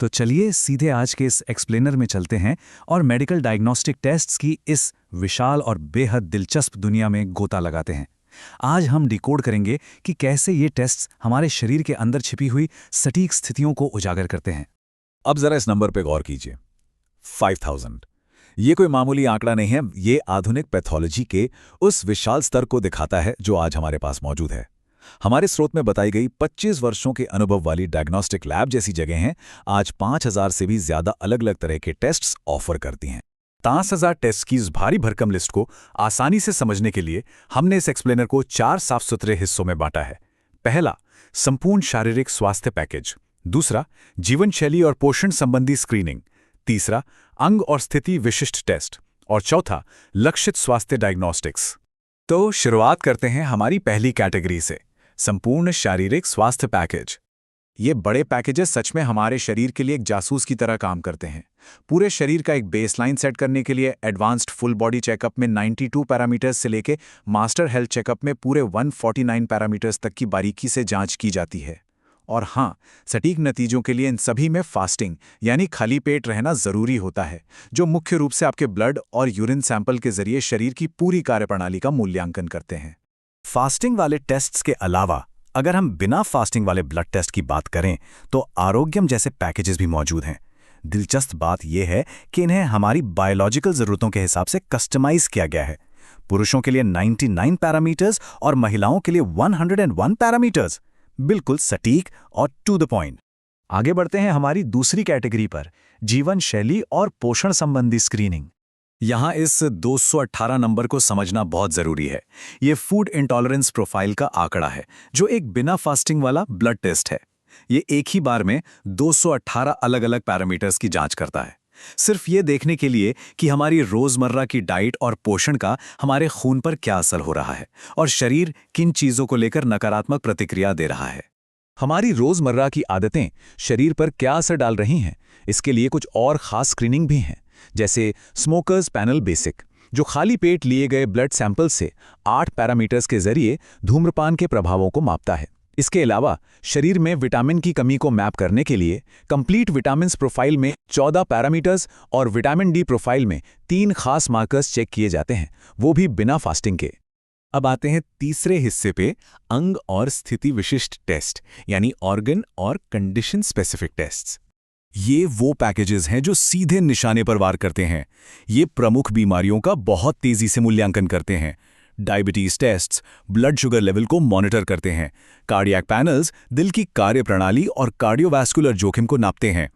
तो चलिए सीधे आज के इस एक्सप्लेनर में चलते हैं और मेडिकल डायग्नोस्टिक टेस्ट्स की इस विशाल और बेहद दिलचस्प दुनिया में गोता लगाते हैं। आज हम डिकोड करेंगे कि कैसे ये टेस्ट्स हमारे शरीर के अंदर छिपी हुई सटीक स्थितियों को उजागर करते हैं। अब जरा इस नंबर पे गौर कीजिए, 5000। ये कोई मामूली आंकड़ा नहीं है, ये आधुनिक पैथोलॉजी के उस विशाल स्तर को दिखाता है जो आज हमारे पास मौजूद है। हमारे स्रोत में बताई गई 25 वर्षों के अनुभव वाली डायग्नोस्टिक लैब जैसी जगहें आज 5000 से भी ज्यादा अलग अलग तरह के टेस्ट्स ऑफर करती हैं। 5000 टेस्ट की इस भारी भरकम लिस्ट को आसानी से समझने के लिए हमने इस एक्सप्लेनर को 4 साफ सुथरे हिस्सों में बांटा है। पहला, संपूर्ण शारीरिक स्वास्थ्य पैकेज। दूसरा, जीवन शैली और पोषण संबंधी स्क्रीनिंग। तीसरा, अंग और स्थिति विशिष्ट टेस्ट। और चौथा, लक्षित स्वास्थ्य डायग्नोस्टिक्स। तो शुरुआत करते हैं हमारी पहली कैटेगरी से, संपूर्ण शारीरिक स्वास्थ्य पैकेज। ये बड़े पैकेजेस सच में हमारे शरीर के लिए एक जासूस की तरह काम करते हैं। पूरे शरीर का एक बेसलाइन सेट करने के लिए एडवांस्ड फुल बॉडी चेकअप में 92 पैरामीटर्स से लेके मास्टर हेल्थ चेकअप में पूरे 149 पैरामीटर्स तक की बारीकी से जांच की जाती है। और हाँ, सटीक नतीजों के लिए इन सभी में फास्टिंग यानी खाली पेट रहना जरूरी होता है, जो मुख्य रूप से आपके ब्लड और यूरिन सैंपल के जरिए शरीर की पूरी कार्यप्रणाली का मूल्यांकन करते हैं। फास्टिंग वाले टेस्ट्स के अलावा अगर हम बिना फास्टिंग वाले ब्लड टेस्ट की बात करें तो आरोग्यम जैसे पैकेजेस भी मौजूद हैं। दिलचस्प बात यह है कि इन्हें हमारी बायोलॉजिकल ज़रूरतों के हिसाब से कस्टमाइज किया गया है। पुरुषों के लिए 99 पैरामीटर्स और महिलाओं के लिए 101 पैरामीटर्स, बिल्कुल सटीक और टू द पॉइंट। आगे बढ़ते हैं हमारी दूसरी कैटेगरी पर, जीवन शैली और पोषण संबंधी स्क्रीनिंग। यहाँ इस 218 नंबर को समझना बहुत जरूरी है। ये फूड इंटॉलरेंस प्रोफाइल का आंकड़ा है, जो एक बिना फास्टिंग वाला ब्लड टेस्ट है। ये एक ही बार में 218 अलग अलग पैरामीटर्स की जांच करता है, सिर्फ ये देखने के लिए कि हमारी रोजमर्रा की डाइट और पोषण का हमारे खून पर क्या असर हो रहा है और शरीर किन चीजों को लेकर नकारात्मक प्रतिक्रिया दे रहा है। हमारी रोजमर्रा की आदतें शरीर पर क्या असर डाल रही हैं, इसके लिए कुछ और खास स्क्रीनिंग भी हैं, जैसे स्मोकर्स पैनल बेसिक, जो खाली पेट लिए गए ब्लड सैंपल से 8 पैरामीटर्स के जरिए धूम्रपान के प्रभावों को मापता है। इसके अलावा शरीर में विटामिन की कमी को मैप करने के लिए कंप्लीट विटामिन्स प्रोफाइल में 14 पैरामीटर्स और विटामिन डी प्रोफाइल में 3 खास मार्कर्स चेक किए जाते हैं, वो भी बिना फास्टिंग के। अब आते हैं तीसरे हिस्से पे, अंग और स्थिति विशिष्ट टेस्ट यानी ऑर्गन और कंडीशन स्पेसिफिक टेस्ट्स। ये वो पैकेजेस हैं जो सीधे निशाने पर वार करते हैं। ये प्रमुख बीमारियों का बहुत तेजी से मूल्यांकन करते हैं। Diabetes tests blood sugar level को मॉनिटर करते हैं। कार्डियक पैनल्स दिल की कार्यप्रणाली और कार्डियोवैस्कुलर जोखिम को नापते हैं।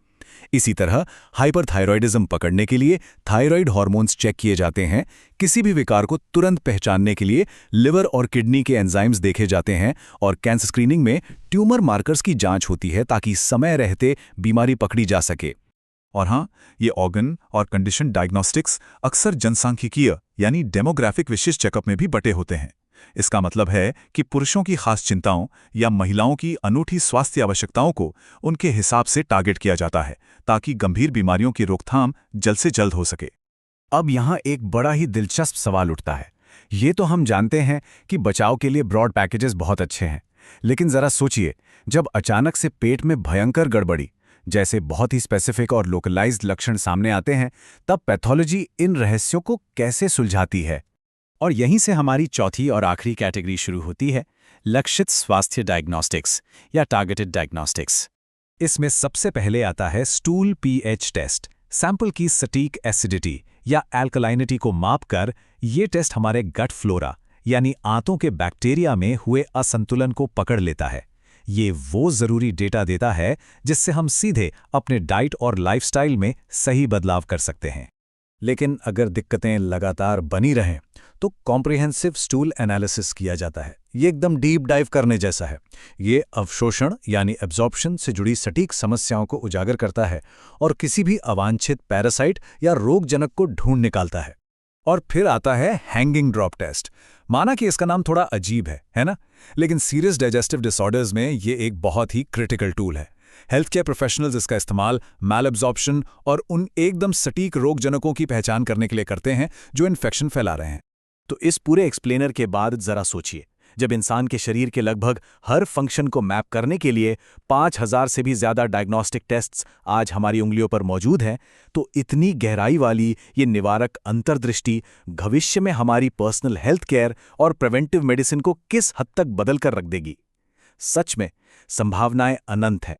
इसी तरह हाइपरथायरॉयडिज्म पकड़ने के लिए थायराइड हार्मोन्स चेक किए जाते हैं। किसी भी विकार को तुरंत पहचानने के लिए लिवर और किडनी के एंजाइम्स देखे जाते हैं और कैंसर स्क्रीनिंग में ट्यूमर मार्कर्स की जांच होती है ताकि समय रहते बीमारी पकड़ी जा सके। और हाँ, ये ऑर्गन और कंडीशन डायग्नोस्टिक्स अक्सर जनसांख्यिकीय यानी डेमोग्राफिक विशिष्ट चेकअप में भी बटे होते हैं। इसका मतलब है कि पुरुषों की खास चिंताओं या महिलाओं की अनूठी स्वास्थ्य आवश्यकताओं को उनके हिसाब से टारगेट किया जाता है, ताकि गंभीर बीमारियों की रोकथाम जल्द से जल्द हो सके। अब यहाँ एक बड़ा ही दिलचस्प सवाल उठता है। ये तो हम जानते हैं कि बचाव के लिए ब्रॉड पैकेजेस बहुत अच्छे हैं, लेकिन जरा सोचिए, जब अचानक से पेट में भयंकर गड़बड़ी जैसे बहुत ही स्पेसिफिक और लोकलाइज्ड लक्षण सामने आते हैं, तब पैथोलॉजी इन रहस्यों को कैसे सुलझाती है। और यहीं से हमारी चौथी और आखिरी कैटेगरी शुरू होती है, लक्षित स्वास्थ्य डायग्नोस्टिक्स या टारगेटेड डायग्नोस्टिक्स। इसमें सबसे पहले आता है स्टूल पीएच टेस्ट। सैंपल की सटीक एसिडिटी या एल्कलाइनिटी को मापकर ये टेस्ट हमारे गट फ्लोरा यानी आंतों के बैक्टीरिया में हुए असंतुलन को पकड़ लेता है। ये वो जरूरी डेटा देता है जिससे हम सीधे अपने डाइट और लाइफस्टाइल में सही बदलाव कर सकते हैं। लेकिन अगर दिक्कतें लगातार बनी रहें तो कॉम्प्रिहेंसिव स्टूल एनालिसिस किया जाता है। ये एकदम डीप डाइव करने जैसा है। ये अवशोषण यानी एब्जॉर्प्शन से जुड़ी सटीक समस्याओं को उजागर करता है और किसी भी अवांछित पैरासाइट या रोगजनक को ढूंढ निकालता है। और फिर आता है हैंगिंग ड्रॉप टेस्ट। माना कि इसका नाम थोड़ा अजीब है ना? लेकिन सीरियस डाइजेस्टिव डिसऑर्डर्स में ये एक बहुत ही क्रिटिकल टूल है। हेल्थ केयर प्रोफेशनल्स इसका इस्तेमाल मैलअब्जॉर्प्शन और उन एकदम सटीक रोगजनकों की पहचान करने के लिए करते हैं जो इन्फेक्शन फैला रहे हैं। तो इस पूरे एक्सप्लेनर के बाद जरा सोचिए, जब इंसान के शरीर के लगभग हर फंक्शन को मैप करने के लिए 5000 से भी ज्यादा डायग्नोस्टिक टेस्ट्स आज हमारी उंगलियों पर मौजूद हैं, तो इतनी गहराई वाली ये निवारक अंतर्दृष्टि भविष्य में हमारी पर्सनल हेल्थ केयर और प्रिवेंटिव मेडिसिन को किस हद तक बदल कर रख देगी। सच में संभावनाएं अनंत हैं।